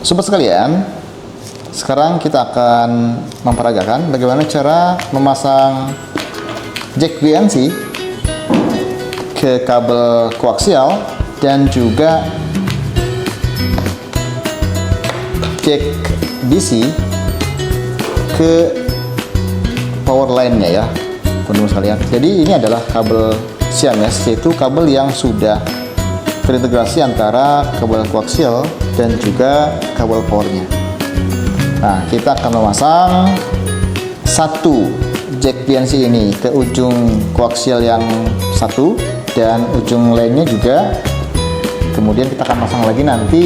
Sobat sekalian, sekarang kita akan memperagakan bagaimana cara memasang jack BNC ke kabel koaksial dan juga jack DC ke power line-nya ya, teman-teman sekalian. Jadi ini adalah kabel Siamese, yaitu kabel yang sudah terintegrasi antara kabel koaksial dan juga kabel powernya. Nah, kita akan memasang satu jack BNC ini ke ujung koaksial yang satu dan ujung lainnya juga. Kemudian kita akan pasang lagi nanti.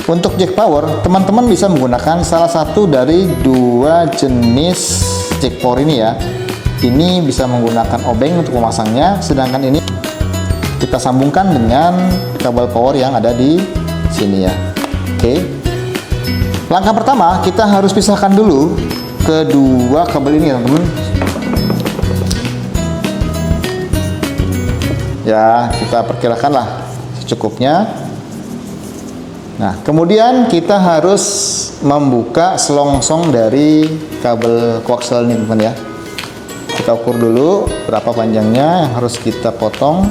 Untuk jack power, teman-teman bisa menggunakan salah satu dari dua jenis jack power ini ya. Ini bisa menggunakan obeng untuk memasangnya, sedangkan ini kita sambungkan dengan kabel power yang ada di sini ya. Oke. Langkah pertama, kita harus pisahkan dulu kedua kabel ini ya teman-teman. Ya, kita perkirakanlah secukupnya. Nah, kemudian kita harus membuka selongsong dari kabel koaksial ini teman-teman ya. Kita ukur dulu berapa panjangnya yang harus kita potong.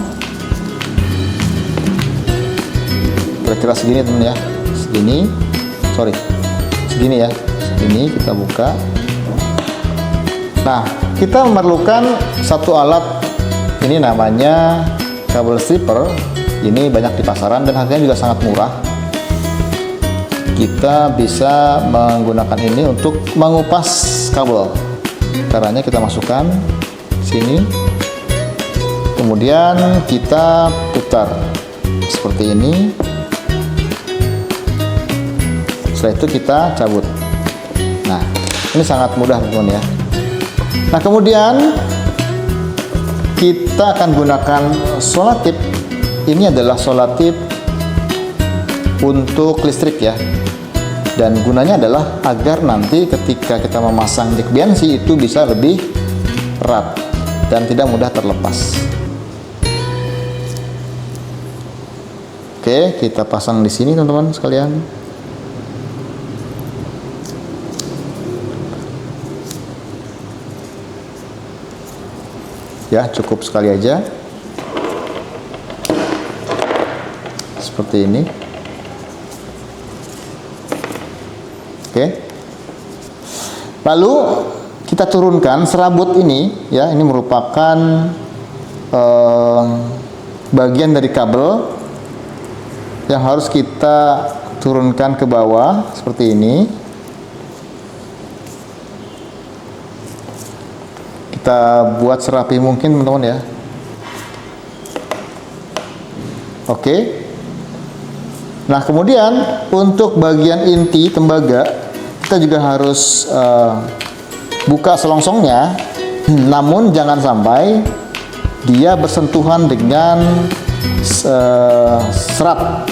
Kira-kira segini teman ya, segini ya, segini kita buka. Nah, kita memerlukan satu alat, ini namanya kabel stripper. Ini banyak di pasaran dan harganya juga sangat murah. Kita bisa menggunakan ini untuk mengupas kabel. Caranya kita masukkan sini, kemudian kita putar seperti ini. Setelah itu kita cabut. Nah, ini sangat mudah teman-teman ya. Nah, kemudian kita akan gunakan solatip. Ini adalah solatip untuk listrik ya. Dan gunanya adalah agar nanti ketika kita memasang jack BNC itu bisa lebih erat dan tidak mudah terlepas. Oke, kita pasang di sini teman-teman sekalian. Ya, cukup sekali aja seperti ini. Oke, lalu kita turunkan serabut ini ya. Ini merupakan bagian dari kabel yang harus kita turunkan ke bawah seperti ini. Kita buat serapi mungkin teman-teman ya. Oke. Nah, kemudian untuk bagian inti tembaga kita juga harus buka selongsongnya, namun jangan sampai dia bersentuhan dengan serat,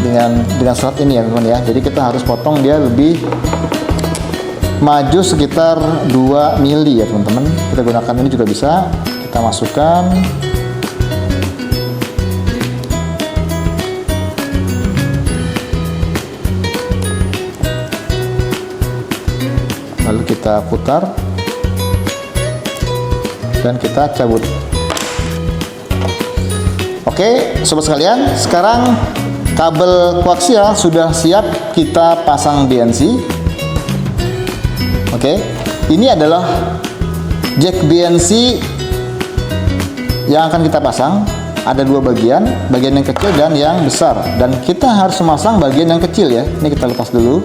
dengan serat ini ya teman-teman ya. Jadi kita harus potong dia lebih maju sekitar 2 mili ya teman-teman. Kita gunakan ini juga bisa. Kita masukkan. Lalu kita putar dan kita cabut. Oke, sobat sekalian, sekarang kabel koaksial sudah siap kita pasang BNC. Oke, ini adalah jack BNC yang akan kita pasang. Ada dua bagian yang kecil dan yang besar. Dan kita harus memasang bagian yang kecil ya. Ini kita lepas dulu.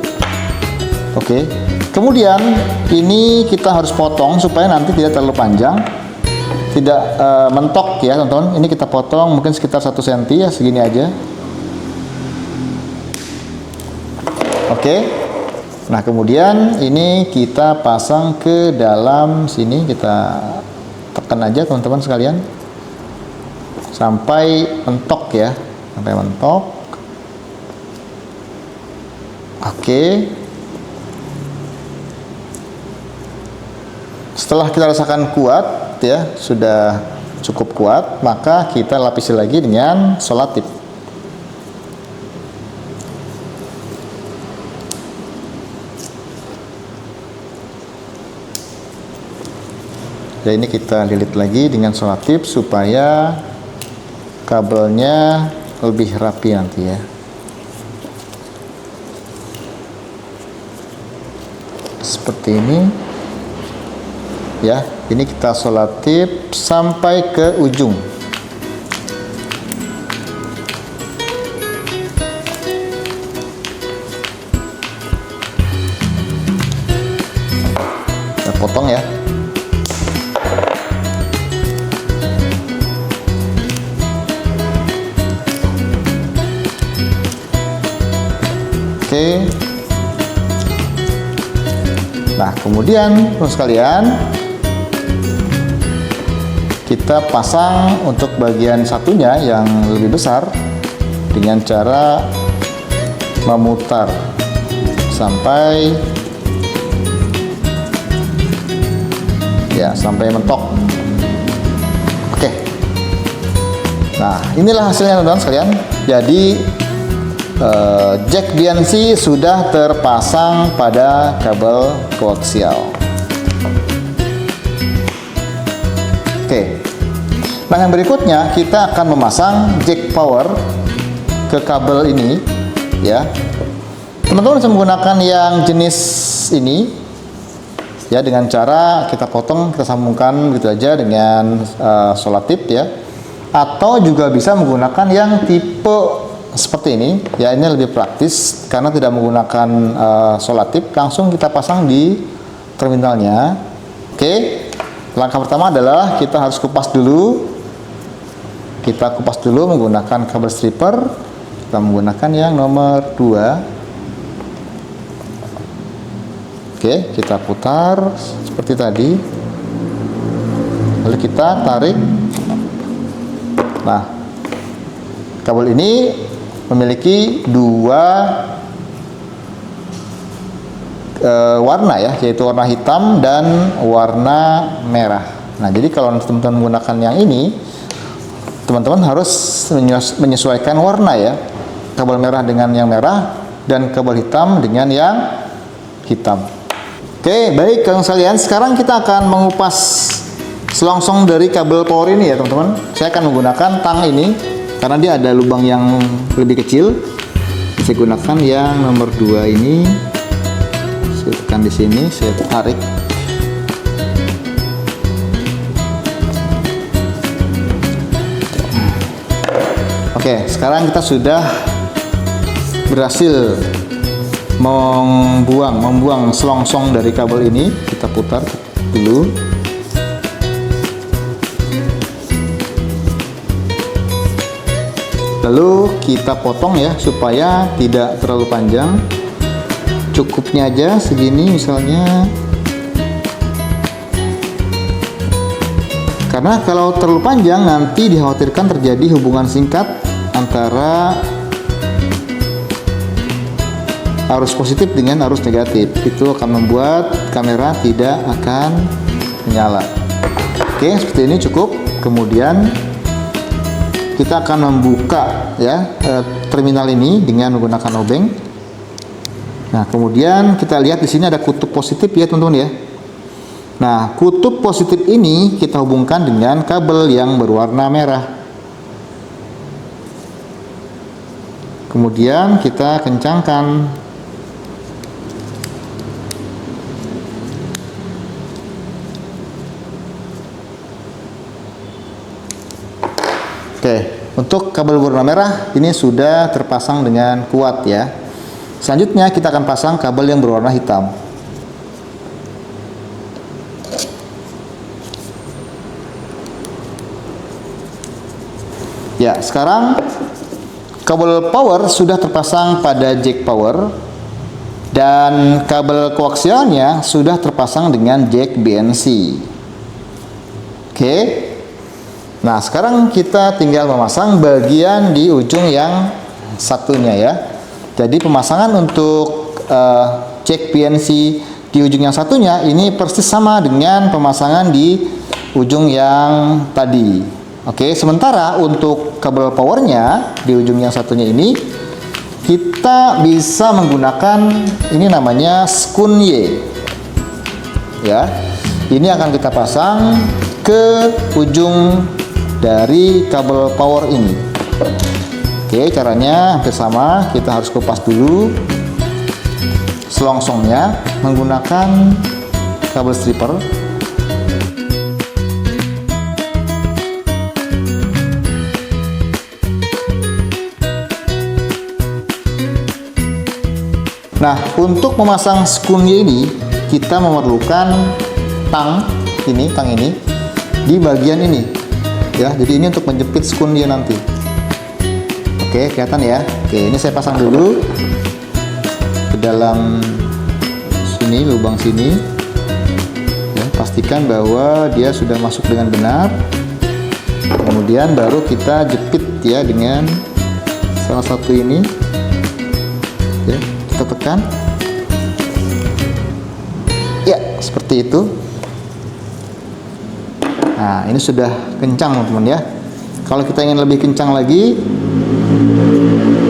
Oke, kemudian ini kita harus potong supaya nanti tidak terlalu panjang, tidak mentok ya teman-teman. Ini kita potong mungkin sekitar 1 cm ya, segini aja. Oke. Nah, kemudian ini kita pasang ke dalam sini, kita tekan aja teman-teman sekalian sampai mentok ya, sampai mentok. Oke. Setelah kita rasakan kuat ya, sudah cukup kuat, maka kita lapisi lagi dengan solatip. Dan ini kita lilit lagi dengan selotip supaya kabelnya lebih rapi nanti ya. Seperti ini ya. Ini kita selotip sampai ke ujung. Kita potong ya. Oke. Nah, kemudian teman sekalian, kita pasang untuk bagian satunya yang lebih besar dengan cara memutar sampai ya, sampai mentok. Oke. Nah, inilah hasilnya teman-teman sekalian. Jadi jack BNC sudah terpasang pada kabel koaksial. Oke. Nah, yang berikutnya kita akan memasang jack power ke kabel ini ya. Teman-teman bisa menggunakan yang jenis ini ya, dengan cara kita potong, kita sambungkan begitu aja dengan selotip ya. Atau juga bisa menggunakan yang tipe seperti ini ya. Ini lebih praktis karena tidak menggunakan selotip, langsung kita pasang di terminalnya. Oke. Langkah pertama adalah kita harus kupas dulu. Kita kupas dulu menggunakan kabel stripper. Kita menggunakan yang nomor 2. Oke, kita putar seperti tadi. Lalu kita tarik. Nah, kabel ini memiliki 2 warna ya, yaitu warna hitam dan warna merah. Nah, jadi kalau teman-teman menggunakan yang ini, teman-teman harus menyesuaikan warna ya. Kabel merah dengan yang merah dan kabel hitam dengan yang hitam. Oke, baik kawan sekalian, sekarang kita akan mengupas selongsong dari kabel power ini ya teman-teman. Saya akan menggunakan tang ini karena dia ada lubang yang lebih kecil. Saya gunakan yang nomor 2 ini. Saya tekan di sini, saya tarik. Oke, sekarang kita sudah berhasil membuang selongsong dari kabel ini. Kita putar dulu. Lalu kita potong ya supaya tidak terlalu panjang. Cukupnya aja segini misalnya. Karena kalau terlalu panjang nanti dikhawatirkan terjadi hubungan singkat antara arus positif dengan arus negatif. Itu akan membuat kamera tidak akan menyala. Oke, seperti ini cukup. Kemudian kita akan membuka ya terminal ini dengan menggunakan obeng. Nah, kemudian kita lihat di sini ada kutub positif ya teman-teman ya. Nah, kutub positif ini kita hubungkan dengan kabel yang berwarna merah. Kemudian kita kencangkan. Oke, untuk kabel berwarna merah ini sudah terpasang dengan kuat ya. Selanjutnya kita akan pasang kabel yang berwarna hitam. Ya, sekarang kabel power sudah terpasang pada jack power dan kabel koaksialnya sudah terpasang dengan jack BNC. Oke. Nah, sekarang kita tinggal memasang bagian di ujung yang satunya ya. Jadi pemasangan untuk jack BNC di ujung yang satunya ini persis sama dengan pemasangan di ujung yang tadi. Oke, sementara untuk kabel powernya di ujung yang satunya ini kita bisa menggunakan ini namanya skun Y. Ya. Ini akan kita pasang ke ujung dari kabel power ini. Oke, caranya hampir sama. Kita harus kupas dulu selongsongnya menggunakan kabel stripper. Nah, untuk memasang skunnya ini kita memerlukan tang ini di bagian ini ya. Jadi ini untuk menjepit skunnya nanti. Oke, kelihatan ya. Oke, ini saya pasang dulu ke dalam sini, lubang sini ya. Pastikan bahwa dia sudah masuk dengan benar. Kemudian baru kita jepit ya dengan salah satu ini ya. Kita tekan ya, seperti itu. Nah, ini sudah kencang teman-teman ya. Kalau kita ingin lebih kencang lagi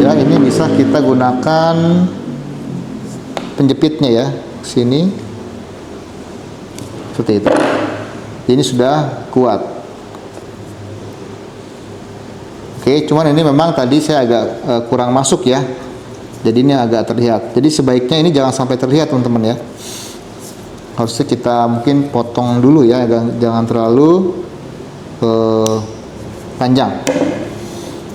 ya, ini bisa kita gunakan penjepitnya ya, sini seperti itu. Ini sudah kuat. Oke, cuman ini memang tadi saya agak kurang masuk ya. Jadi ini agak terlihat. Jadi sebaiknya ini jangan sampai terlihat teman-teman ya. Harusnya kita mungkin potong dulu ya, jangan terlalu panjang.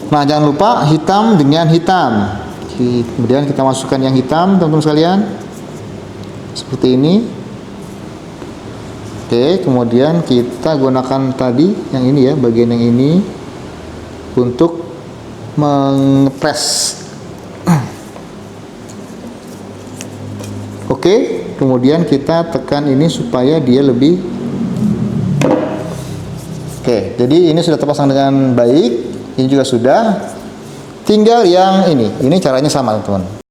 Nah, jangan lupa hitam dengan hitam. Kemudian kita masukkan yang hitam teman-teman sekalian. Seperti ini. Oke, kemudian kita gunakan tadi yang ini ya, bagian yang ini untuk mengepres. Oke, kemudian kita tekan ini supaya dia lebih. Oke, jadi ini sudah terpasang dengan baik. Ini juga sudah. Tinggal yang ini caranya sama teman-teman.